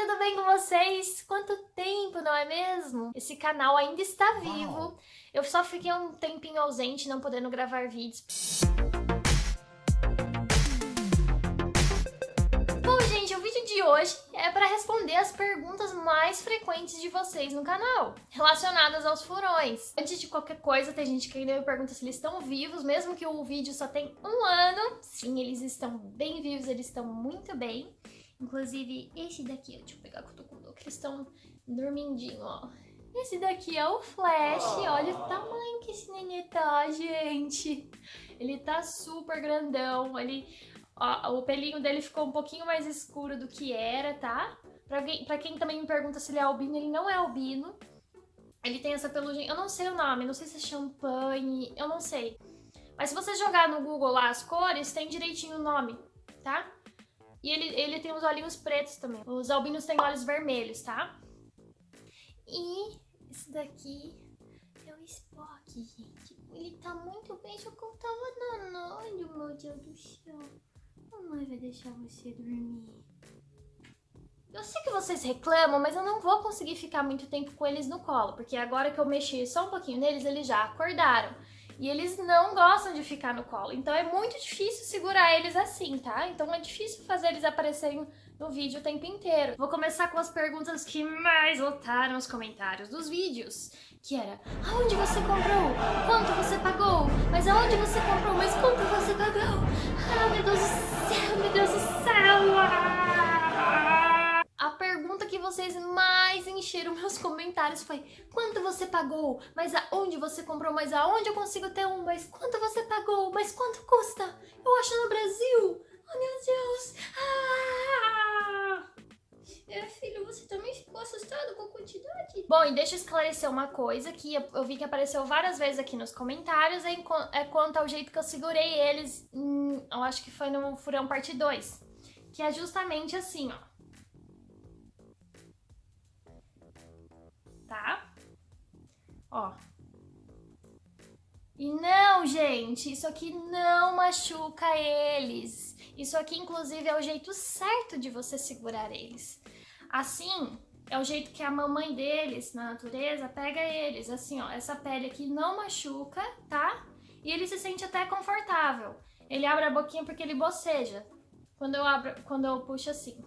tudo bem com vocês? Quanto tempo, não é mesmo? Esse canal ainda está vivo. Eu só fiquei um tempinho ausente, não podendo gravar vídeos. Bom, gente, o vídeo de hoje é para responder as perguntas mais frequentes de vocês no canal, relacionadas aos furões. Antes de qualquer coisa, tem gente que ainda me pergunta se eles estão vivos, mesmo que o vídeo só tem um ano. Sim, eles estão bem vivos, eles estão muito bem. Inclusive, esse daqui, deixa eu pegar o cutucudo, que eles estão dormindinho, ó. Esse daqui é o Flash, olha o tamanho que esse nenê tá, gente. Ele tá super grandão, ó, o pelinho dele ficou um pouquinho mais escuro do que era, tá? Pra quem também me pergunta se ele é albino, ele não é albino. Ele tem essa pelugem, eu não sei o nome, não sei se é champanhe, eu não sei. Mas se você jogar no Google lá as cores, tem direitinho o nome, tá? E ele tem os olhinhos pretos também. Os albinos têm olhos vermelhos, tá? E esse daqui é o Spock, gente. Ele tá muito bem, só que eu tava danando, meu Deus do céu. Mamãe vai deixar você dormir. Eu sei que vocês reclamam, mas eu não vou conseguir ficar muito tempo com eles no colo, porque agora que eu mexi só um pouquinho neles, eles já acordaram. E eles não gostam de ficar no colo, então é muito difícil segurar eles assim, tá? Então é difícil fazer eles aparecerem no vídeo o tempo inteiro. Vou começar com as perguntas que mais lotaram os comentários dos vídeos, que era: aonde você comprou? Quanto você pagou? Mas aonde você comprou? Mas quanto você pagou? Ah, meu Deus do céu, meu Deus do céu! A pergunta que vocês mais encheram meus comentários foi: quanto você pagou? Mas aonde você comprou? Mas aonde eu consigo ter um? Mas quanto você pagou? Mas quanto custa? Eu acho no Brasil! Oh, meu Deus! Filho, você também ficou assustado com a quantidade? Bom, e deixa eu esclarecer uma coisa que eu vi que apareceu várias vezes aqui nos comentários, é quanto ao jeito que eu segurei eles, eu acho que foi no Furão Parte 2, que é justamente assim, ó. Tá? Ó. E não, gente, isso aqui não machuca eles. Isso aqui, inclusive, é o jeito certo de você segurar eles. Assim, é o jeito que a mamãe deles, na natureza, pega eles. Assim, ó, essa pele aqui não machuca, tá? E ele se sente até confortável. Ele abre a boquinha porque ele boceja. Quando eu puxo assim.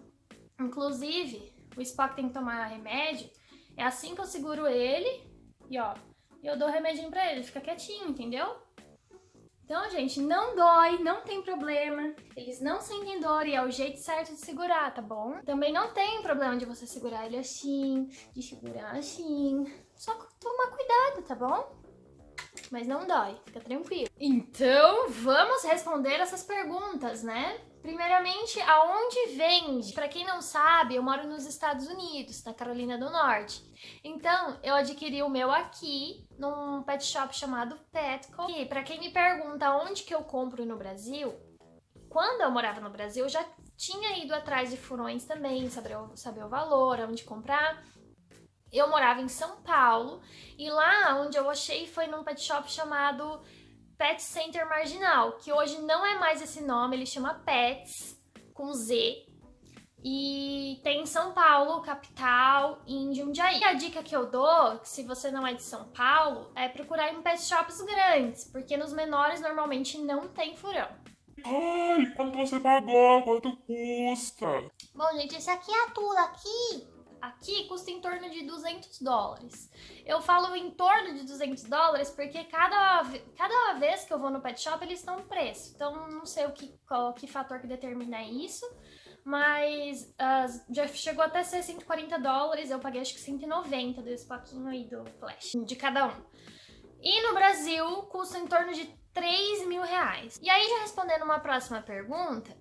Inclusive, o Spock tem que tomar remédio. É assim que eu seguro ele e ó, eu dou remedinho pra ele fica quietinho, entendeu? Então, gente, não dói, não tem problema. Eles não sentem dor e é o jeito certo de segurar, tá bom? Também não tem problema de você segurar ele assim, de segurar assim. Só tomar cuidado, tá bom? Mas não dói, fica tranquilo. Então, vamos responder essas perguntas, né? Primeiramente, aonde vende? Pra quem não sabe, eu moro nos Estados Unidos, na Carolina do Norte. Então, eu adquiri o meu aqui, num pet shop chamado Petco. E pra quem me pergunta onde que eu compro no Brasil, quando eu morava no Brasil, eu já tinha ido atrás de furões também, saber o valor, onde comprar. Eu morava em São Paulo e lá onde eu achei foi num pet shop chamado Pet Center Marginal, que hoje não é mais esse nome, ele chama Pets, com Z, e tem em São Paulo, capital, e em Jundiaí. E a dica que eu dou, se você não é de São Paulo, é procurar em pet shops grandes, porque nos menores normalmente não tem furão. Ai, quanto você pagou? Quanto custa? Bom, gente, esse aqui é a Tula aqui custa em torno de $200. Eu falo em torno de $200 porque cada vez que eu vou no pet shop eles estão no preço. Então não sei qual que fator que determina isso, mas já chegou até ser $140. Eu paguei acho que 190 desse paquinho aí do Flash, de cada um. E no Brasil custa em torno de R$3.000. E aí, já respondendo uma próxima pergunta,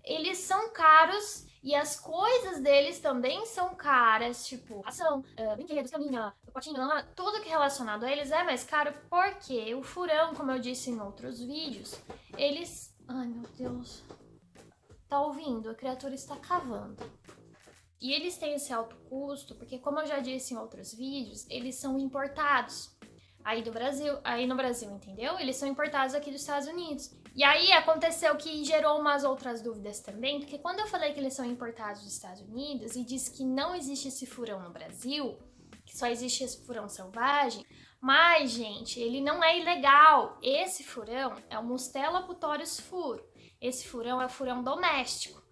eles são caros e as coisas deles também são caras, tipo ração, brinquedos, caminha, potinho, tudo que é relacionado a eles é mais caro porque o furão, como eu disse em outros vídeos, eles... Ai, meu Deus. Tá ouvindo? A criatura está cavando. E eles têm esse alto custo porque, como eu já disse em outros vídeos, eles são importados aí no Brasil, entendeu? Eles são importados aqui dos Estados Unidos. E aí aconteceu que gerou umas outras dúvidas também, porque quando eu falei que eles são importados dos Estados Unidos e disse que não existe esse furão no Brasil, que só existe esse furão selvagem, mas, gente, ele não é ilegal. Esse furão é o Mustela putorius furo. Esse furão é o furão doméstico.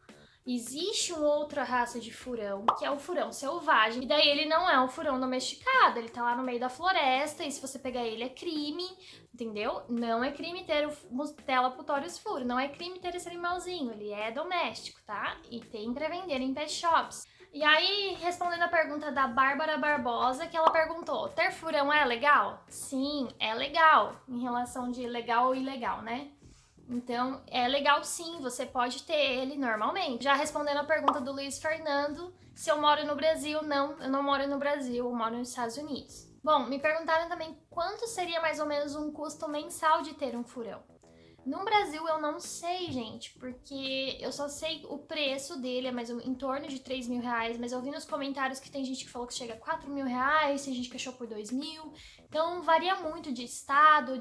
Existe uma outra raça de furão, que é o furão selvagem, e daí ele não é um furão domesticado, ele tá lá no meio da floresta, e se você pegar ele é crime, entendeu? Não é crime ter o Mustela putorius furo, não é crime ter esse animalzinho, ele é doméstico, tá? E tem pra vender em pet shops. E aí, respondendo a pergunta da Bárbara Barbosa, que ela perguntou, ter furão é legal? Sim, é legal, em relação de legal ou ilegal, né? Então, é legal sim, você pode ter ele normalmente. Já respondendo a pergunta do Luiz Fernando, se eu moro no Brasil, não, eu não moro no Brasil, eu moro nos Estados Unidos. Bom, me perguntaram também quanto seria mais ou menos um custo mensal de ter um furão. No Brasil eu não sei, gente, porque eu só sei o preço dele, é mais em torno de 3 mil reais, mas eu vi nos comentários que tem gente que falou que chega a 4 mil reais, tem gente que achou por 2 mil, então varia muito de estado,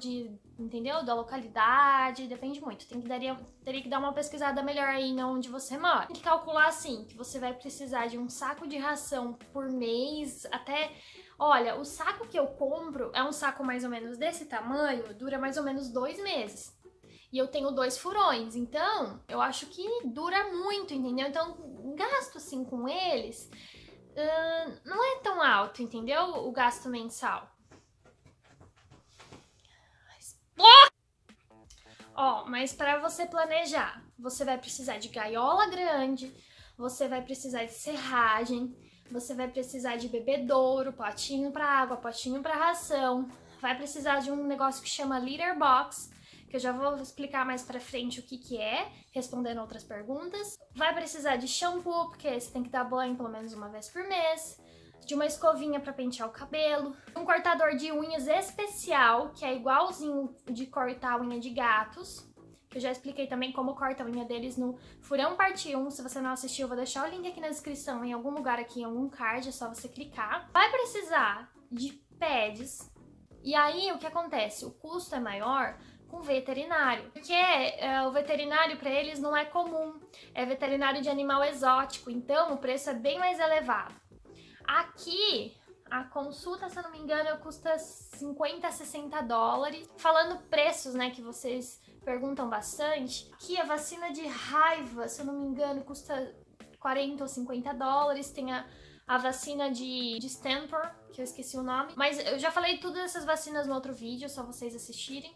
entendeu? Da localidade, depende muito, teria que dar uma pesquisada melhor aí onde você mora. Tem que calcular assim, que você vai precisar de um saco de ração por mês, até... Olha, o saco que eu compro é um saco mais ou menos desse tamanho, dura mais ou menos 2 meses. E eu tenho 2 furões, então eu acho que dura muito, entendeu? Então, gasto assim com eles não é tão alto, entendeu? O gasto mensal. Ó, mas para você planejar, você vai precisar de gaiola grande, você vai precisar de serragem, você vai precisar de bebedouro, potinho para água, potinho para ração, vai precisar de um negócio que chama litter box, que eu já vou explicar mais pra frente o que é, respondendo outras perguntas. Vai precisar de shampoo, porque você tem que dar banho pelo menos uma vez por mês, de uma escovinha pra pentear o cabelo, um cortador de unhas especial, que é igualzinho de cortar a unha de gatos, que eu já expliquei também como corta a unha deles no Furão Parte 1. Se você não assistiu, eu vou deixar o link aqui na descrição, em algum lugar aqui, em algum card, é só você clicar. Vai precisar de pads, e aí o que acontece? O custo é maior com veterinário, porque o veterinário para eles não é comum, é veterinário de animal exótico, então o preço é bem mais elevado. Aqui, a consulta, se eu não me engano, custa 50 a 60 dólares. Falando preços, né, que vocês perguntam bastante, aqui a vacina de raiva, se eu não me engano, custa 40 ou 50 dólares, tem a vacina de Stanford, que eu esqueci o nome, mas eu já falei todas essas vacinas no outro vídeo, só vocês assistirem.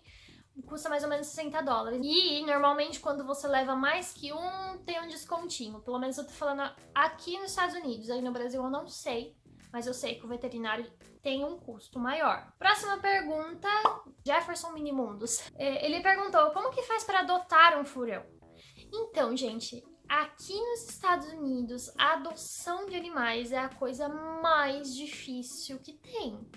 Custa mais ou menos 60 dólares. E normalmente quando você leva mais que um, tem um descontinho. Pelo menos eu tô falando aqui nos Estados Unidos. Aí no Brasil eu não sei, mas eu sei que o veterinário tem um custo maior. Próxima pergunta, Jefferson Minimundos. Ele perguntou, como que faz para adotar um furão? Então, gente, aqui nos Estados Unidos, a adoção de animais é a coisa mais difícil que tem.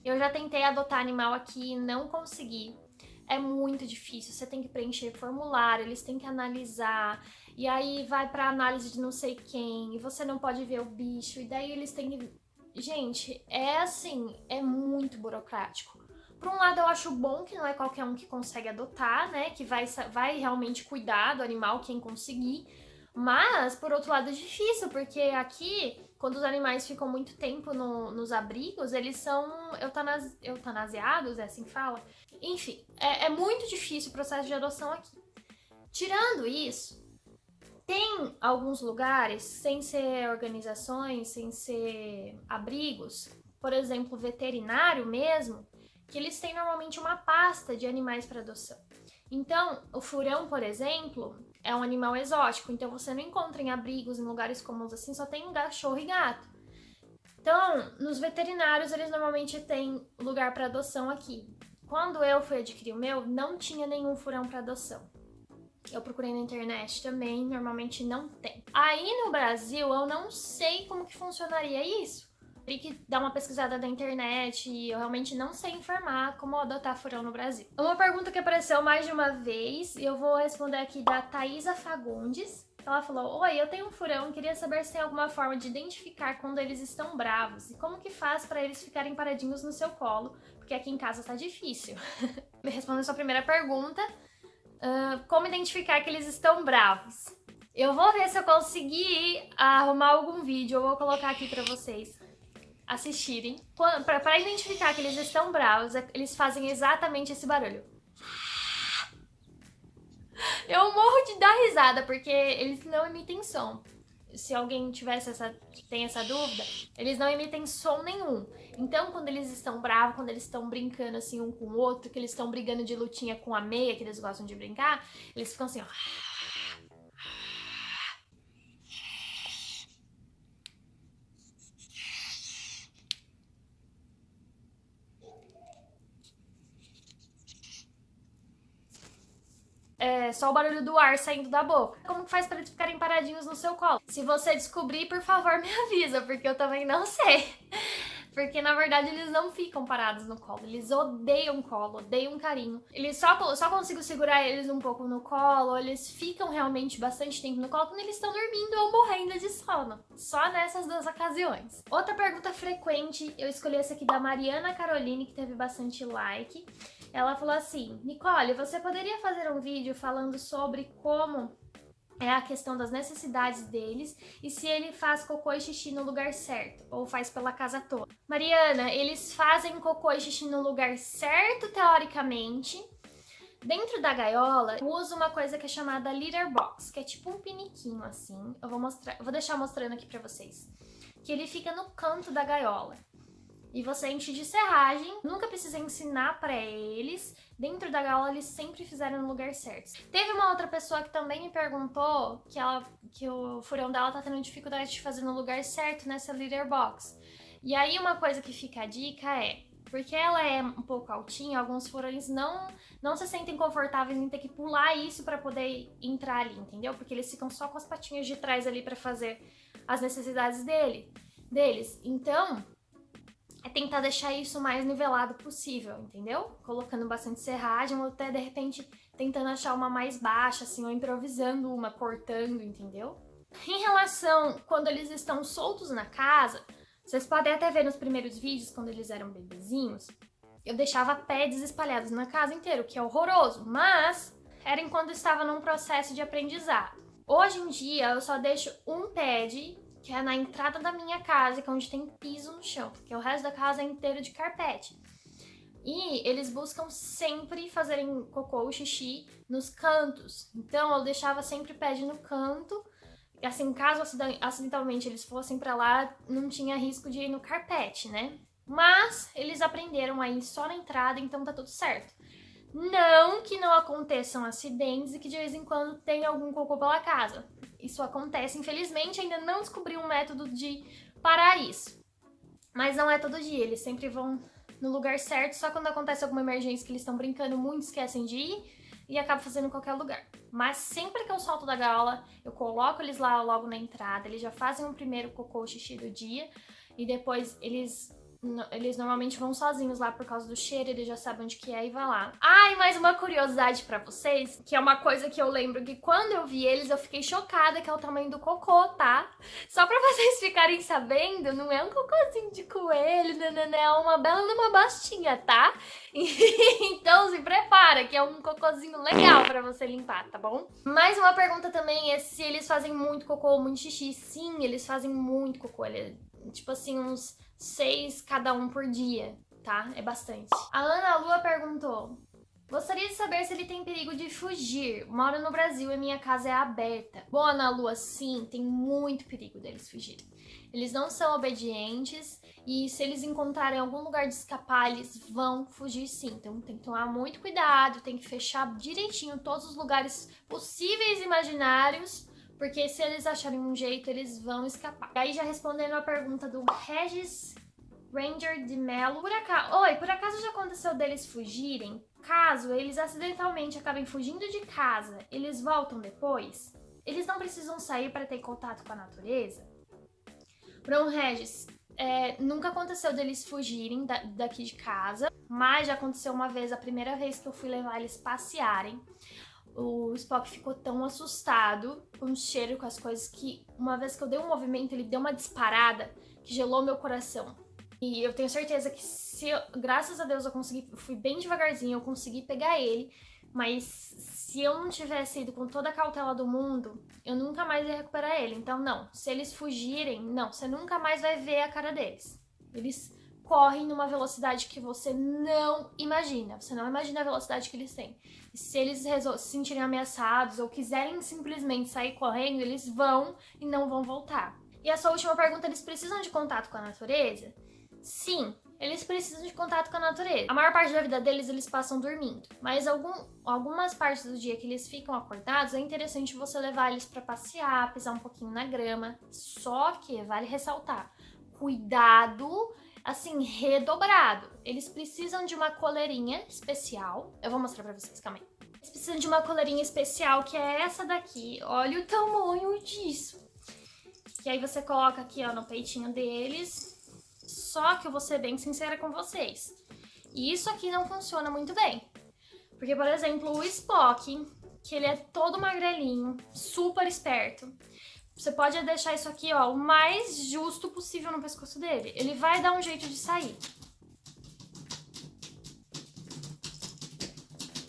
Eu já tentei adotar animal aqui e não consegui. É muito difícil, você tem que preencher formulário, eles têm que analisar, e aí vai pra análise de não sei quem, e você não pode ver o bicho, e daí eles têm que... Gente, é assim, é muito burocrático. Por um lado eu acho bom que não é qualquer um que consegue adotar, né, que vai realmente cuidar do animal, quem conseguir, mas por outro lado é difícil, porque aqui, quando os animais ficam muito tempo nos abrigos, eles são eutanasiados, é assim que fala? Enfim, é muito difícil o processo de adoção aqui. Tirando isso, tem alguns lugares, sem ser organizações, sem ser abrigos, por exemplo, veterinário mesmo, que eles têm normalmente uma pasta de animais para adoção. Então, o furão, por exemplo, é um animal exótico, então você não encontra em abrigos, em lugares comuns assim, só tem cachorro e gato. Então, nos veterinários, eles normalmente têm lugar para adoção aqui. Quando eu fui adquirir o meu, não tinha nenhum furão para adoção. Eu procurei na internet também, normalmente não tem. Aí no Brasil, eu não sei como que funcionaria isso. Teria que dar uma pesquisada na internet e eu realmente não sei informar como adotar furão no Brasil. Uma pergunta que apareceu mais de uma vez, e eu vou responder aqui da Thaisa Fagundes. Ela falou, oi, eu tenho um furão, queria saber se tem alguma forma de identificar quando eles estão bravos e como que faz para eles ficarem paradinhos no seu colo, porque aqui em casa tá difícil. Respondendo a sua primeira pergunta, Como identificar que eles estão bravos? Eu vou ver se eu conseguir arrumar algum vídeo, eu vou colocar aqui pra vocês assistirem. Pra identificar que eles estão bravos, eles fazem exatamente esse barulho. Eu morro de dar risada, porque eles não emitem som. Se alguém tem essa dúvida, eles não emitem som nenhum. Então, quando eles estão bravos, quando eles estão brincando assim um com o outro, que eles estão brigando de lutinha com a meia, que eles gostam de brincar, eles ficam assim, ó. É só o barulho do ar saindo da boca. Como que faz para eles ficarem paradinhos no seu colo? Se você descobrir, por favor, me avisa, porque eu também não sei. Porque, na verdade, eles não ficam parados no colo. Eles odeiam colo, odeiam carinho. Eles só consigo segurar eles um pouco no colo, eles ficam realmente bastante tempo no colo quando eles estão dormindo ou morrendo de sono. Só nessas duas ocasiões. Outra pergunta frequente, eu escolhi essa aqui da Mariana Caroline, que teve bastante like. Ela falou assim: Nicole, você poderia fazer um vídeo falando sobre como é a questão das necessidades deles e se ele faz cocô e xixi no lugar certo ou faz pela casa toda? Mariana, eles fazem cocô e xixi no lugar certo, teoricamente. Dentro da gaiola, eu uso uma coisa que é chamada litter box, que é tipo um piniquinho assim. Eu vou deixar mostrando aqui pra vocês. Que ele fica no canto da gaiola. E você enche de serragem, nunca precisa ensinar pra eles. Dentro da gaiola eles sempre fizeram no lugar certo. Teve uma outra pessoa que também me perguntou que o furão dela tá tendo dificuldade de fazer no lugar certo nessa litter box. E aí uma coisa que fica a dica é, porque ela é um pouco altinha, alguns furões não se sentem confortáveis em ter que pular isso pra poder entrar ali, entendeu? Porque eles ficam só com as patinhas de trás ali pra fazer as necessidades deles. Então, é tentar deixar isso o mais nivelado possível, entendeu? Colocando bastante serragem ou até, de repente, tentando achar uma mais baixa, assim, ou improvisando uma, cortando, entendeu? Em relação quando eles estão soltos na casa, vocês podem até ver nos primeiros vídeos, quando eles eram bebezinhos, eu deixava pads espalhados na casa inteira, o que é horroroso, mas era enquanto estava num processo de aprendizado. Hoje em dia, eu só deixo um pad que é na entrada da minha casa, que é onde tem piso no chão, porque o resto da casa é inteiro de carpete. E eles buscam sempre fazerem cocô ou xixi nos cantos. Então eu deixava sempre o pad no canto, e assim, caso acidentalmente eles fossem pra lá, não tinha risco de ir no carpete, né? Mas eles aprenderam aí só na entrada, então tá tudo certo. Não que não aconteçam acidentes e que de vez em quando tenha algum cocô pela casa. Isso acontece, infelizmente, ainda não descobri um método de parar isso. Mas não é todo dia, eles sempre vão no lugar certo, só quando acontece alguma emergência que eles estão brincando muito, esquecem de ir e acabam fazendo em qualquer lugar. Mas sempre que eu solto da gaiola, eu coloco eles lá logo na entrada, eles já fazem o primeiro cocô ou xixi do dia e depois eles normalmente vão sozinhos lá por causa do cheiro, eles já sabem onde que é e vai lá. Ah, e mais uma curiosidade pra vocês, que é uma coisa que eu lembro que quando eu vi eles, eu fiquei chocada, que é o tamanho do cocô, tá? Só pra vocês ficarem sabendo, não é um cocôzinho de coelho, não, é uma bela numa bastinha, tá? Então se prepara, que é um cocôzinho legal pra você limpar, tá bom? Mais uma pergunta também é se eles fazem muito cocô ou muito xixi. Sim, eles fazem muito cocô, tipo assim, uns 6 cada um por dia, tá? É bastante. A Ana Lua perguntou: gostaria de saber se ele tem perigo de fugir. Moro no Brasil e minha casa é aberta. Bom, Ana Lua, sim, tem muito perigo deles fugirem. Eles não são obedientes e se eles encontrarem algum lugar de escapar, eles vão fugir sim. Então tem que tomar muito cuidado, tem que fechar direitinho todos os lugares possíveis e imaginários, porque se eles acharem um jeito, eles vão escapar. E aí, já respondendo a pergunta do Regis Ranger de Mello. Por acaso já aconteceu deles fugirem? Caso eles acidentalmente acabem fugindo de casa, eles voltam depois? Eles não precisam sair para ter contato com a natureza? Bom, Regis, nunca aconteceu deles fugirem daqui de casa, mas já aconteceu uma vez, a primeira vez que eu fui levar eles passearem. O Spock ficou tão assustado com o cheiro, com as coisas, que uma vez que eu dei um movimento, ele deu uma disparada que gelou meu coração. E eu tenho certeza que graças a Deus eu fui bem devagarzinho, eu consegui pegar ele, Mas se eu não tivesse ido com toda a cautela do mundo, eu nunca mais ia recuperar ele. Então, não. Se eles fugirem, não. Você nunca mais vai ver a cara deles. Eles correm numa velocidade que você não imagina. Você não imagina a velocidade que eles têm. E se eles se sentirem ameaçados ou quiserem simplesmente sair correndo, eles vão e não vão voltar. E a sua última pergunta, eles precisam de contato com a natureza? Sim, eles precisam de contato com a natureza. A maior parte da vida deles, eles passam dormindo. Mas algumas partes do dia que eles ficam acordados, é interessante você levar eles para passear, pisar um pouquinho na grama. Só que, vale ressaltar, cuidado, assim, redobrado. Eles precisam de uma coleirinha especial. Eu vou mostrar pra vocês, calma aí. Eles precisam de uma coleirinha especial, que é essa daqui. Olha o tamanho disso. Que aí você coloca aqui, ó, no peitinho deles. Só que eu vou ser bem sincera com vocês. E isso aqui não funciona muito bem. Porque, por exemplo, o Spock, que ele é todo magrelinho, super esperto. Você pode deixar isso aqui, ó, o mais justo possível no pescoço dele. Ele vai dar um jeito de sair.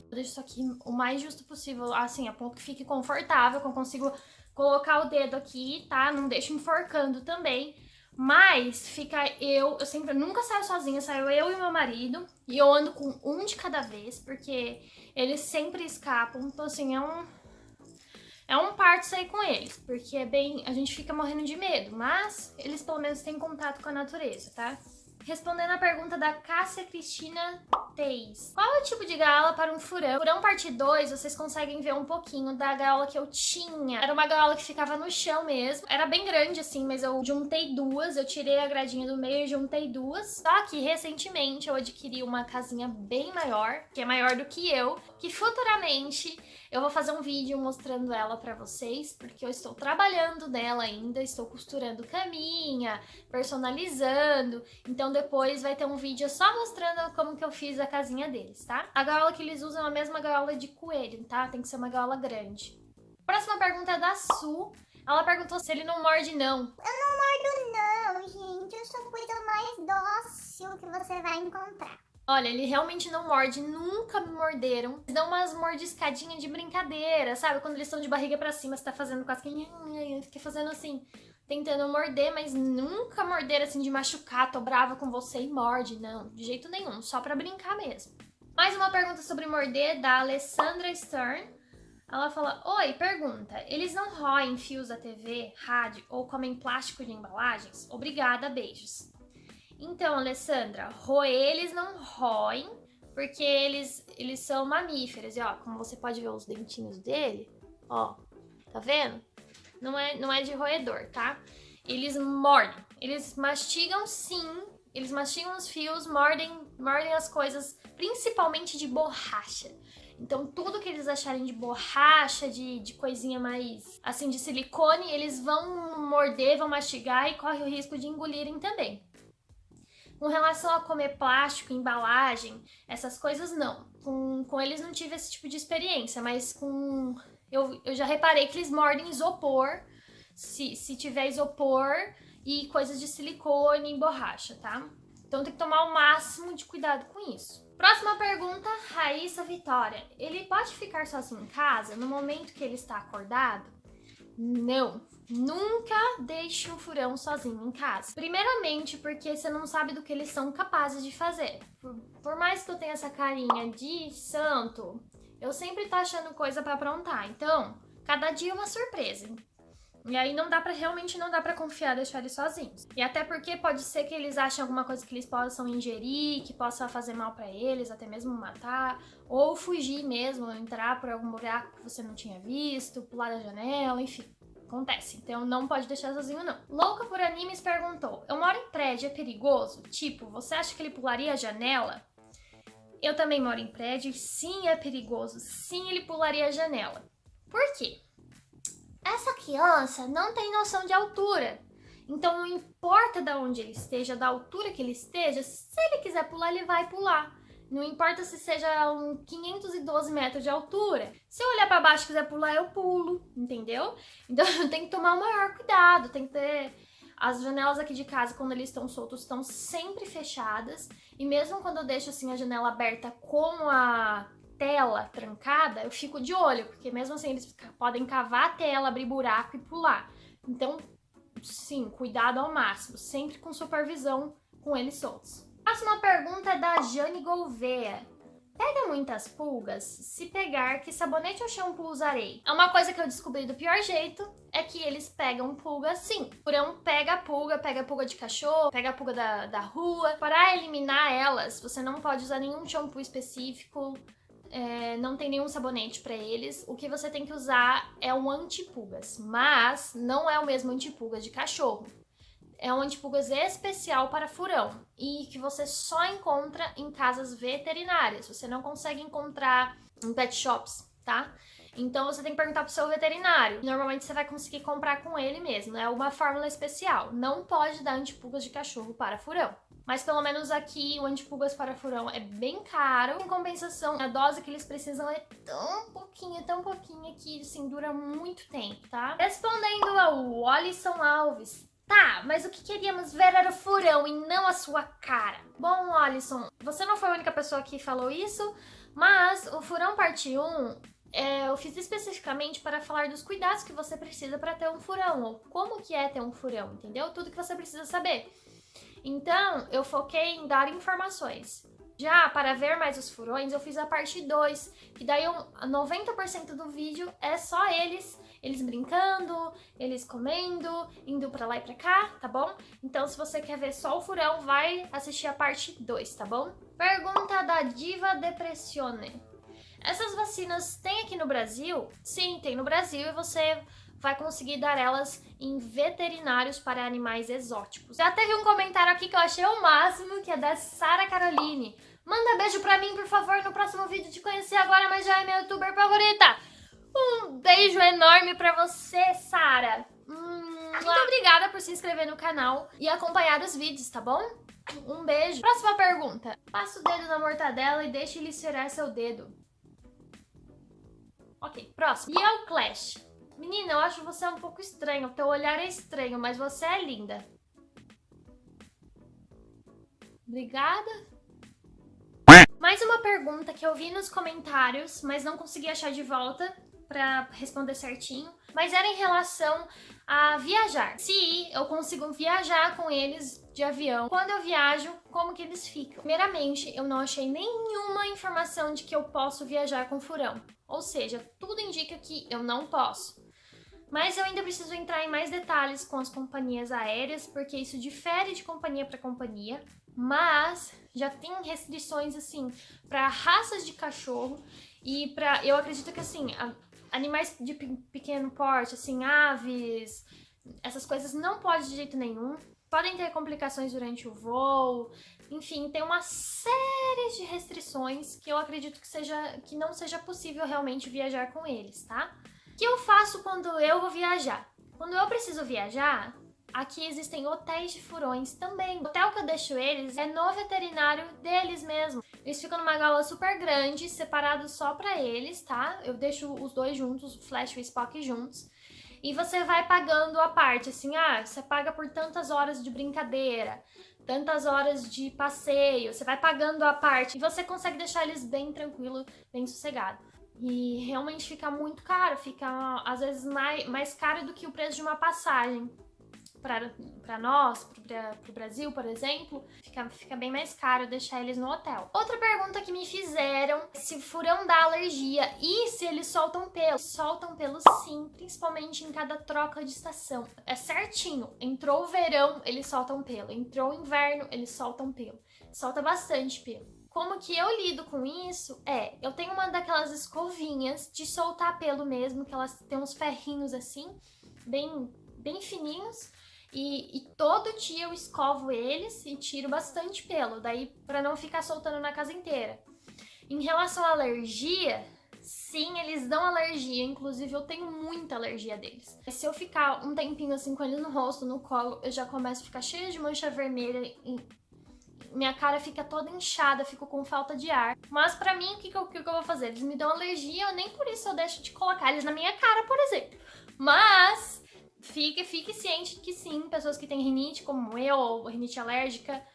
Eu deixo isso aqui o mais justo possível, assim, a ponto que fique confortável, que eu consigo colocar o dedo aqui, tá? Não deixo enforcando também. Mas fica eu nunca saio sozinha, saio eu e meu marido. E eu ando com um de cada vez, porque eles sempre escapam. Então, assim, é um parto sair com eles, porque a gente fica morrendo de medo, mas eles pelo menos têm contato com a natureza, tá? Respondendo a pergunta da Cássia Cristina Teis. Qual é o tipo de gaiola para um furão? Furão parte 2, vocês conseguem ver um pouquinho da gaiola que eu tinha. Era uma gaiola que ficava no chão mesmo. Era bem grande assim, mas eu juntei duas. Eu tirei a gradinha do meio e juntei duas. Só que recentemente eu adquiri uma casinha bem maior, que é maior do que eu, que futuramente eu vou fazer um vídeo mostrando ela pra vocês, porque eu estou trabalhando nela ainda, estou costurando caminha, personalizando. Então depois vai ter um vídeo só mostrando como que eu fiz a casinha deles, tá? A gaiola que eles usam é a mesma gaiola de coelho, tá? Tem que ser uma gaiola grande. Próxima pergunta é da Su. Ela perguntou se ele não morde, não. Eu não mordo não, gente. Eu sou a coisa mais dócil que você vai encontrar. Olha, ele realmente não morde, nunca me morderam. Eles dão umas mordiscadinhas de brincadeira, sabe? Quando eles estão de barriga pra cima, você tá fazendo quase que... Fica fazendo assim, tentando morder, mas nunca morderam assim de machucar, tô brava com você e morde. Não, de jeito nenhum, só pra brincar mesmo. Mais uma pergunta sobre morder, da Alessandra Stern. Ela fala, oi, pergunta, eles não roem fios da TV, rádio ou comem plástico de embalagens? Obrigada, beijos. Então, Alessandra, roer eles não roem, porque eles são mamíferos. E ó, como você pode ver os dentinhos dele, ó, tá vendo? Não é de roedor, tá? Eles mordem, eles mastigam sim, eles mastigam os fios, mordem as coisas, principalmente de borracha. Então, tudo que eles acharem de borracha, de coisinha mais, assim, de silicone, eles vão morder, vão mastigar e corre o risco de engolirem também. Com relação a comer plástico, embalagem, essas coisas não. Com eles não tive esse tipo de experiência, mas eu já reparei que eles mordem isopor, se tiver isopor e coisas de silicone e borracha, tá? Então tem que tomar o máximo de cuidado com isso. Próxima pergunta, Raíssa Vitória. Ele pode ficar sozinho em casa no momento que ele está acordado? Não. Nunca deixe um furão sozinho em casa. Primeiramente, porque você não sabe do que eles são capazes de fazer. Por mais que eu tenha essa carinha de santo, eu sempre tô achando coisa pra aprontar. Então, cada dia é uma surpresa. E aí realmente não dá pra confiar deixar eles sozinhos. E até porque pode ser que eles achem alguma coisa que eles possam ingerir, que possa fazer mal pra eles, até mesmo matar, ou fugir mesmo, entrar por algum buraco que você não tinha visto, pular da janela, enfim. Acontece, então não pode deixar sozinho não. Louca por Animes perguntou, eu moro em prédio, é perigoso? Tipo, você acha que ele pularia a janela? Eu também moro em prédio e sim é perigoso, sim ele pularia a janela. Por quê? Essa criança não tem noção de altura. Então não importa de onde ele esteja, da altura que ele esteja, se ele quiser pular, ele vai pular. Não importa se seja 512 metros de altura. Se eu olhar pra baixo e quiser pular, eu pulo, entendeu? Então tem que tomar o maior cuidado, tem que ter... As janelas aqui de casa, quando eles estão soltos, estão sempre fechadas. E mesmo quando eu deixo assim a janela aberta com a tela trancada, eu fico de olho, porque mesmo assim eles podem cavar a tela, abrir buraco e pular. Então, sim, cuidado ao máximo, sempre com supervisão com eles soltos. Próxima pergunta é da Jane Gouveia. Pega muitas pulgas? Se pegar, que sabonete ou shampoo usarei? É uma coisa que eu descobri do pior jeito, é que eles pegam pulga sim. O furão pega pulga de cachorro, pega a pulga da rua. Para eliminar elas, você não pode usar nenhum shampoo específico, não tem nenhum sabonete para eles. O que você tem que usar é um antipulgas, mas não é o mesmo antipulgas de cachorro. É um antipulgas especial para furão e que você só encontra em casas veterinárias. Você não consegue encontrar em pet shops, tá? Então você tem que perguntar pro seu veterinário. Normalmente você vai conseguir comprar com ele mesmo. É uma fórmula especial. Não pode dar antipulgas de cachorro para furão. Mas pelo menos aqui o antipulgas para furão é bem caro. Em compensação, a dose que eles precisam é tão pouquinha que assim, dura muito tempo, tá? Respondendo ao Alisson Alves. Tá, mas o que queríamos ver era o furão e não a sua cara. Bom, Alisson, você não foi a única pessoa que falou isso, mas o furão parte 1 eu fiz especificamente para falar dos cuidados que você precisa para ter um furão, ou como que é ter um furão, entendeu? Tudo que você precisa saber. Então, eu foquei em dar informações. Já para ver mais os furões, eu fiz a parte 2, que daí 90% do vídeo é só eles brincando, eles comendo, indo pra lá e pra cá, tá bom? Então, se você quer ver só o furão, vai assistir a parte 2, tá bom? Pergunta da Diva Depressione. Essas vacinas tem aqui no Brasil? Sim, tem no Brasil e você vai conseguir dar elas em veterinários para animais exóticos. Já teve um comentário aqui que eu achei o máximo, que é da Sara Caroline. Manda beijo pra mim, por favor, no próximo vídeo. Te conheci agora, mas já é minha youtuber favorita. Um beijo enorme pra você, Sara. Muito obrigada por se inscrever no canal e acompanhar os vídeos, tá bom? Um beijo. Próxima pergunta. Passa o dedo na mortadela e deixe ele cheirar seu dedo. Ok, próximo. E é o Clash. Menina, eu acho você um pouco estranho. O teu olhar é estranho, mas você é linda. Obrigada. Mais uma pergunta que eu vi nos comentários, mas não consegui achar de volta pra responder certinho. Mas era em relação a viajar. Se eu consigo viajar com eles de avião, quando eu viajo, como que eles ficam? Primeiramente, eu não achei nenhuma informação de que eu posso viajar com furão. Ou seja, tudo indica que eu não posso. Mas eu ainda preciso entrar em mais detalhes com as companhias aéreas, porque isso difere de companhia para companhia. Mas já tem restrições, assim, para raças de cachorro e para, eu acredito que, assim, animais de pequeno porte, assim, aves, essas coisas não pode de jeito nenhum. Podem ter complicações durante o voo, enfim, tem uma série de restrições que eu acredito que não seja possível realmente viajar com eles, tá? O que eu faço quando eu vou viajar? Quando eu preciso viajar, aqui existem hotéis de furões também. O hotel que eu deixo eles é no veterinário deles mesmo. Eles ficam numa gaiola super grande, separados só pra eles, tá? Eu deixo os dois juntos, o Flash e o Spock juntos. E você vai pagando a parte, assim, você paga por tantas horas de brincadeira, tantas horas de passeio, você vai pagando a parte e você consegue deixar eles bem tranquilo, bem sossegado. E realmente fica muito caro, fica às vezes mais caro do que o preço de uma passagem. Para nós, pro Brasil, por exemplo, fica bem mais caro deixar eles no hotel. Outra pergunta que me fizeram, se furão dá alergia e se eles soltam pelo. Soltam pelo sim, principalmente em cada troca de estação. É certinho, entrou o verão, eles soltam pelo. Entrou o inverno, eles soltam pelo. Solta bastante pelo. Como que eu lido com isso? Eu tenho uma daquelas escovinhas de soltar pelo mesmo, que elas têm uns ferrinhos assim, bem fininhos. E todo dia eu escovo eles e tiro bastante pelo, daí pra não ficar soltando na casa inteira. Em relação à alergia, sim, eles dão alergia, inclusive eu tenho muita alergia deles. Se eu ficar um tempinho assim com eles no rosto, no colo, eu já começo a ficar cheia de mancha vermelha e minha cara fica toda inchada, fico com falta de ar. Mas pra mim, o que eu vou fazer? Eles me dão alergia, nem por isso eu deixo de colocar eles na minha cara, por exemplo. Mas fique ciente que sim, pessoas que têm rinite, como eu, ou rinite alérgica,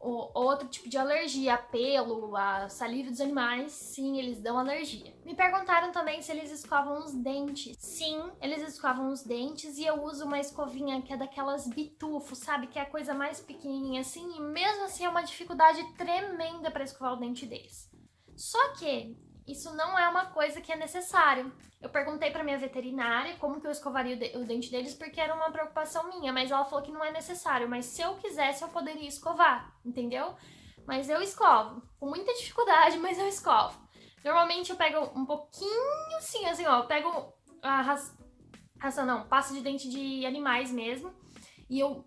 outro tipo de alergia, a pelo, a saliva dos animais, sim, eles dão alergia. Me perguntaram também se eles escovam os dentes. Sim, eles escovam os dentes e eu uso uma escovinha que é daquelas bitufo, sabe? Que é a coisa mais pequenininha assim, e mesmo assim é uma dificuldade tremenda para escovar o dente deles. Só que isso não é uma coisa que é necessário. Eu perguntei pra minha veterinária como que eu escovaria o dente deles, porque era uma preocupação minha, mas ela falou que não é necessário. Mas se eu quisesse, eu poderia escovar, entendeu? Mas eu escovo, com muita dificuldade, mas eu escovo. Normalmente eu pego um pouquinho assim, ó, eu pego a pasta de dente de animais mesmo, e eu,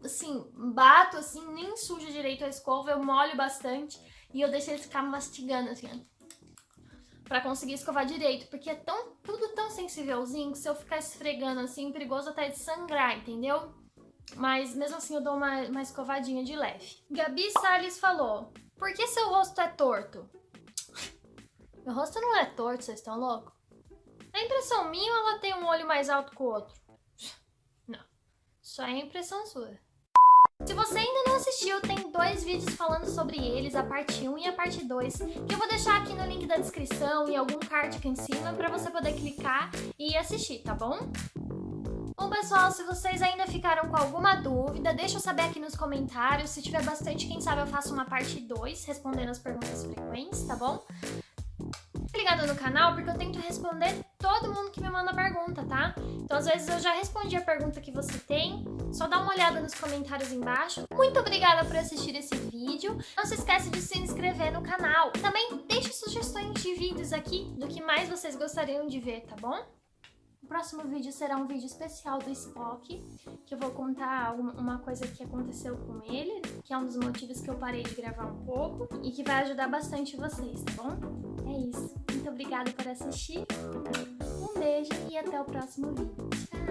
assim, bato assim, nem sujo direito a escova, eu molho bastante, e eu deixo eles ficar mastigando, assim, ó, pra conseguir escovar direito, porque é tudo tão sensívelzinho que se eu ficar esfregando assim, perigoso até de sangrar, entendeu? Mas mesmo assim eu dou uma escovadinha de leve. Gabi Salles falou: por que seu rosto é torto? Meu rosto não é torto, vocês estão loucos? É impressão minha ou ela tem um olho mais alto que o outro? Não, só é impressão sua. Se você ainda não assistiu, tem 2 vídeos falando sobre eles, a parte 1 e a parte 2, que eu vou deixar aqui no link da descrição e algum card aqui em cima pra você poder clicar e assistir, tá bom? Bom, pessoal, se vocês ainda ficaram com alguma dúvida, deixa eu saber aqui nos comentários. Se tiver bastante, quem sabe eu faço uma parte 2, respondendo as perguntas frequentes, tá bom? Fique ligado no canal, porque eu tento responder todo mundo que me manda pergunta, tá? Então, às vezes, eu já respondi a pergunta que você tem. Só dá uma olhada nos comentários embaixo. Muito obrigada por assistir esse vídeo. Não se esquece de se inscrever no canal. Também deixe sugestões de vídeos aqui, do que mais vocês gostariam de ver, tá bom? O próximo vídeo será um vídeo especial do Spock, que eu vou contar uma coisa que aconteceu com ele, que é um dos motivos que eu parei de gravar um pouco, e que vai ajudar bastante vocês, tá bom? É isso. Muito obrigada por assistir. Um beijo e até o próximo vídeo. Tchau!